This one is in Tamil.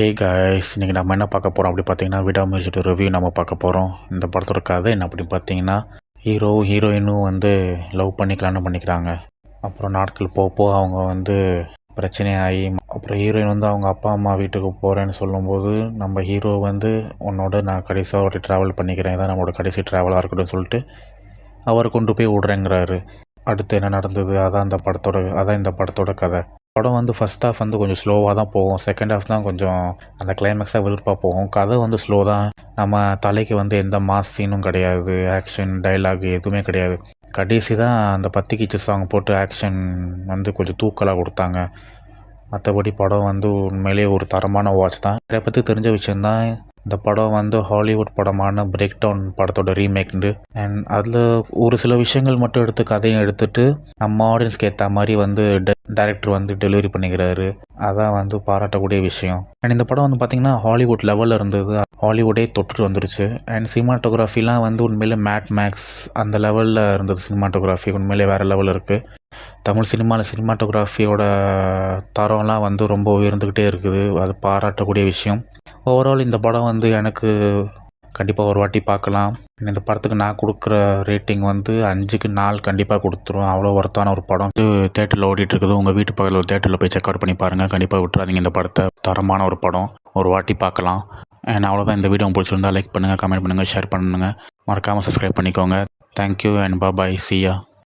ஹே காய்ஸ், இன்றைக்கி நம்ம என்ன பார்க்க போகிறோம் அப்படி பார்த்தீங்கன்னா, விடாமுயற்சியோட ரிவ்யூ நம்ம பார்க்க போகிறோம். இந்த படத்தோட கதை என்ன அப்படின்னு பார்த்தீங்கன்னா, ஹீரோயினும் லவ் பண்ணி கல்யாணம் பண்ணிக்கிறாங்க. அப்புறம் நாட்கள் போக போக அவங்க பிரச்சனையாகி, அப்புறம் ஹீரோயின் அவங்க அப்பா அம்மா வீட்டுக்கு போகிறேன்னு சொல்லும்போது, நம்ம ஹீரோ உன்னோட நான் கடைசியாக ஒரு ட்ராவல் பண்ணிக்கிறேன், இதான் நம்மளோட கடைசி ட்ராவலாக இருக்கட்டும் சொல்லிட்டு அவரை கொண்டு போய் விட்றேங்கிறாரு. அடுத்து என்ன நடந்தது, அதான் இந்த படத்தோட கதை. படம் ஃபஸ்ட் ஹாஃப் கொஞ்சம் ஸ்லோவாக தான் போகும். செகண்ட் ஹாஃப் தான் கொஞ்சம் அந்த கிளைமேக்ஸாக விறுவிறுப்பாக போகும். கதை ஸ்லோ தான். நம்ம தலைக்கு எந்த மாஸ் சீனும் கிடையாது. ஆக்ஷன் டைலாக் எதுவுமே கிடையாது. கடைசி தான் அந்த பத்தி கிச்சு சாங் போட்டு ஆக்ஷன் கொஞ்சம் தூக்கலாக கொடுத்தாங்க. மற்றபடி படம் உண்மையிலேயே ஒரு தரமான வாட்ச் தான். இதை பற்றி தெரிஞ்ச விஷயந்தான், இந்த படம் ஹாலிவுட் படமான பிரேக் டவுன் படத்தோட ரீமேக்ண்டு. அண்ட் அதில் ஒரு சில விஷயங்கள் மட்டும் எடுத்து கதையும் எடுத்துகிட்டு நம்ம ஆடியன்ஸ்க்கு ஏற்ற மாதிரி டைரக்டர் டெலிவரி பண்ணிக்கிறாரு. அதான் பாராட்டக்கூடிய விஷயம். அண்ட் இந்த படம் பார்த்திங்கன்னா ஹாலிவுட் லெவலில் இருந்தது. ஹாலிவுட்டே தொட்டுட்டு வந்துருச்சு. அண்ட் சினிமாட்டோகிராஃபிலாம் உண்மையிலே மேட் மேக்ஸ் அந்த லெவலில் இருந்தது. சினிமாட்டோகிராஃபி உண்மையிலே வேறு லெவலில் இருக்குது. தமிழ் சினிமாட்டோகிராஃபியோட தரம்லாம் ரொம்ப உயர்ந்துக்கிட்டே இருக்குது. அது பாராட்டக்கூடிய விஷயம். ஓவரால் இந்த படம் எனக்கு கண்டிப்பாக ஒரு வாட்டி பார்க்கலாம். இந்த படத்துக்கு நான் கொடுக்குற ரேட்டிங் 5க்கு 4 கண்டிப்பாக கொடுத்துரும். அவ்வளோ ஒர்த்தான ஒரு படம். தேட்டரில் ஓடிட்டுருக்குது. உங்கள் வீட்டு பக்கத்தில் ஒரு தேட்டரில் போய் செக் அவுட் பண்ணி பாருங்கள். கண்டிப்பாக விட்டுறாதீங்க இந்த படத்தை. தரமான ஒரு படம், ஒரு வாட்டி பார்க்கலாம். அண்ட் அவ்வளோதான். இந்த வீடியோ பிடிச்சிருந்தால் லைக் பண்ணுங்கள், கமெண்ட் பண்ணுங்கள், ஷேர் பண்ணுங்கள். மறக்காமல் சப்ஸ்கிரைப் பண்ணிக்கோங்க. Thank you and bye. See ya.